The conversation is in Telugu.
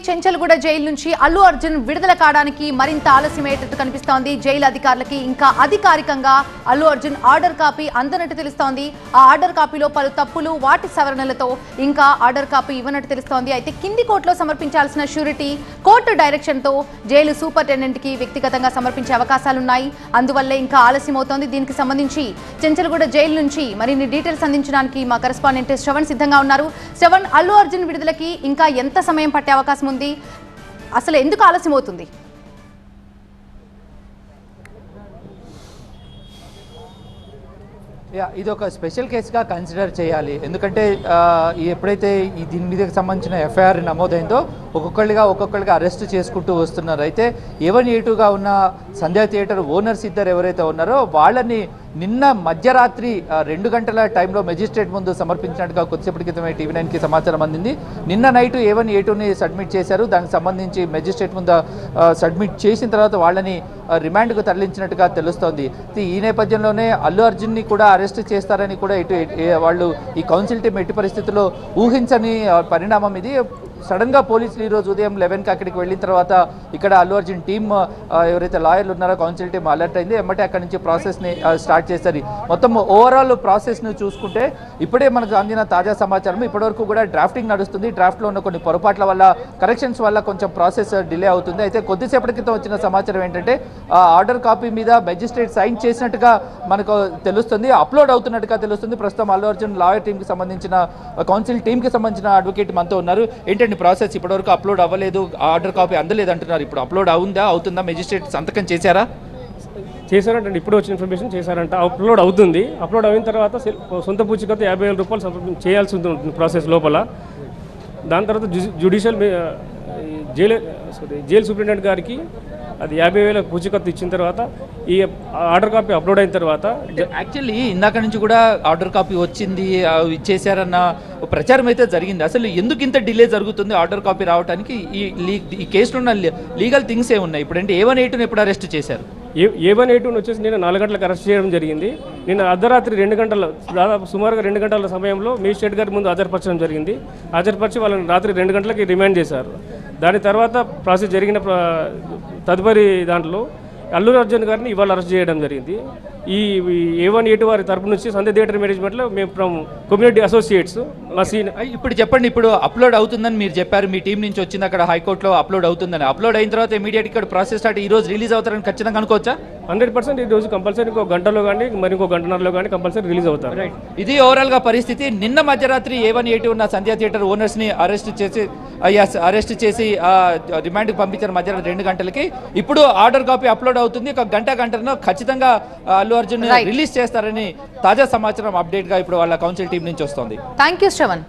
చెంచల్గూడ జైలు నుంచి అల్లు అర్జున్ విడుదల కావడానికి మరింత ఆలస్యమయ్యేటట్టు కనిపిస్తోంది. జైలు అధికారులకి ఇంకా అధికారికంగా అల్లు అర్జున్ ఆర్డర్ కాపీ అందనట్టు తెలుస్తోంది. ఆ ఆర్డర్ కాపీలో పలు తప్పులు వాటి సవరణలతో ఇంకా ఆర్డర్ కాపీ ఇవ్వనట్టు తెలుస్తోంది. అయితే కింది కోర్టులో సమర్పించాల్సిన ష్యూరిటీ కోర్టు డైరెక్షన్ తో జైలు సూపరింటెండెంట్ కి వ్యక్తిగతంగా సమర్పించే అవకాశాలున్నాయి. అందువల్లే ఇంకా ఆలస్యం అవుతోంది. దీనికి సంబంధించి చెంచల్గూడ జైలు నుంచి మరిన్ని డీటెయిల్స్ అందించడానికి మా కరెస్పాండెంట్ శ్రవణ్ సిద్ధంగా ఉన్నారు. శ్రవణ్, అల్లు అర్జున్ విడుదలకి ఇంకా ఎంత సమయం పట్టే అవకాశం ఉంది? అసలు ఎందుకు ఆలస్యం అవుతుంది? ఇది ఒక స్పెషల్ కేసుగా కన్సిడర్ చేయాలి. ఎందుకంటే ఎప్పుడైతే దీని మీద సంబంధించిన ఎఫ్ఐఆర్ నమోదైందో ఒక్కొక్కరిగా అరెస్ట్ చేసుకుంటూ వస్తున్నారు. అయితే A1A2గా ఉన్న సంధ్యా థియేటర్ ఓనర్స్ ఇద్దరు ఎవరైతే ఉన్నారో వాళ్ళని నిన్న మధ్యరాత్రి 2 గంటల టైంలో మెజిస్ట్రేట్ ముందు సమర్పించినట్టుగా కొద్దిసేపటి క్రితమే TV9కి సమాచారం అందింది. నిన్న నైట్ A1A2ని సబ్మిట్ చేశారు. దానికి సంబంధించి మెజిస్ట్రేట్ ముందు సబ్మిట్ చేసిన తర్వాత వాళ్ళని రిమాండ్కు తరలించినట్టుగా తెలుస్తోంది. ఈ నేపథ్యంలోనే అల్లు అర్జున్ని కూడా అరెస్ట్ చేస్తారని కూడా వాళ్ళు ఈ కౌన్సిల్ టీం ఎట్టి పరిస్థితుల్లో ఊహించని పరిణామం ఇది. సడన్గా పోలీసులు ఈరోజు ఉదయం 11కి అక్కడికి వెళ్ళిన తర్వాత ఇక్కడ అల్లు అర్జున్ టీం ఎవరైతే లాయర్లు ఉన్నారో కౌన్సిల్ టీం అలర్ట్ అయింది. ఎమ్మటే అక్కడి నుంచి ప్రాసెస్ని స్టార్ట్ చేస్తారు. మొత్తం ఓవరాల్ ప్రాసెస్ను చూసుకుంటే ఇప్పుడే మనకు అందిన తాజా సమాచారం ఇప్పటివరకు కూడా డ్రాఫ్టింగ్ నడుస్తుంది. డ్రాఫ్ట్లో ఉన్న కొన్ని పొరపాట్ల వల్ల కరెక్షన్స్ వల్ల కొంచెం ప్రాసెస్ డిలే అవుతుంది. అయితే కొద్దిసేపటి క్రితం వచ్చిన సమాచారం ఏంటంటే ఆర్డర్ కాపీ మీద మెజిస్ట్రేట్ సైన్ చేసినట్టుగా మనకు తెలుస్తుంది, అప్లోడ్ అవుతున్నట్టుగా తెలుస్తుంది. ప్రస్తుతం అల్లు అర్జున్ లాయర్ టీంకి సంబంధించిన కౌన్సిల్ టీంకి సంబంధించిన అడ్వకేట్ మనతో ఉన్నారు. ఏంటంటే ప్రాసెస్ ఇప్పటివరకు అప్లోడ్ అవ్వలేదు, ఆర్డర్ కాపీ అందలేదు అంటున్నారు. ఇప్పుడు అప్లోడ్ అవుతుందా? మెజిస్ట్రేట్ సంతకం చేశారా? చేశారంటే ఇప్పుడు వచ్చిన ఇన్ఫర్మేషన్ చేశారంట. అప్లోడ్ అవుతుంది. అప్లోడ్ అయిన తర్వాత సొంత పూచికత్తు 50,000 రూపాయలు చేయాల్సి ఉంటుంది ప్రాసెస్ లోపల. దాని తర్వాత జ్యుడిషియల్ జైలు సూపరింటెండెంట్ గారికి అది 50,000 పూచికత్తు ఇచ్చిన తర్వాత ఈ ఆర్డర్ కాపీ అప్లోడ్ అయిన తర్వాత యాక్చువల్లీ ఇందాక నుంచి కూడా ఆర్డర్ కాపీ వచ్చింది ఇచ్చేసారన్న ప్రచారం అయితే జరిగింది. అసలు ఎందుకు ఇంత డిలే జరుగుతుంది ఆర్డర్ కాపీ రావడానికి? ఈ కేసులో ఉన్న లీగల్ థింగ్స్ ఏమున్నాయి? ఇప్పుడంటే A1A2ని ఎప్పుడు అరెస్ట్ చేశారు? A1A2 వచ్చేసి నేను 4 గంటలకు అరెస్ట్ చేయడం జరిగింది. నేను అర్ధరాత్రి 2 గంటల దాదాపు సుమారుగా 2 గంటల సమయంలో మేజిస్ట్రేట్ గారి ముందు హాజరుపరచడం జరిగింది. హాజరుపరిచి వాళ్ళని రాత్రి 2 గంటలకి రిమాండ్ చేశారు. దాని తర్వాత ప్రాసెస్ జరిగిన తదుపరి దాంట్లో అల్లు అర్జున్ గారిని ఇవాళ అరెస్ట్ చేయడం జరిగింది. ఈ A1A2 వారి తరపు నుంచి సంధ్య థియేటర్ మేనేజ్మెంట్లో మేము ఫ్రమ్ కమ్యూనిటీ అసోసియేట్స్ మా ఇప్పుడు చెప్పండి, ఇప్పుడు అప్లోడ్ అవుతుందని మీరు చెప్పారు, మీ టీం నుంచి వచ్చింది అక్కడ హైకోర్టులో అప్లోడ్ అవుతుందని. అప్లోడ్ అయిన తర్వాత ఇమీడియట్ ఇక్కడ ప్రాసెస్ స్టార్ట్, ఈ రోజు రిలీజ్ అవుతారని ఖచ్చితంగా అనుకోవచ్చా? 100% ఈ రోజు కంపల్సరీ ఇంకో గంటలో కానీ మరి ఇంకో గంటన్నరలో కానీ కంపల్సరీ రిలీజ్ అవుతారు. ఇది ఓవరాల్ గా పరిస్థితి. నిన్న మధ్యరాత్రి A1A2 ఉన్న సంధ్యా థియేటర్ ఓనర్స్ ని అరెస్ట్ చేసి రిమాండ్కి పంపించారు మధ్యాహ్నం 2 గంటలకి. ఇప్పుడు ఆర్డర్ కాపీ అప్లోడ్ అవుతుంది. ఒక గంటలో ఖచ్చితంగా అల్లు అర్జున్ రిలీజ్ చేస్తారని తాజా సమాచారం అప్డేట్ గా ఇప్పుడు వాళ్ళ కౌన్సిల్ టీం నుంచి వస్తుంది. Thank you Shravan.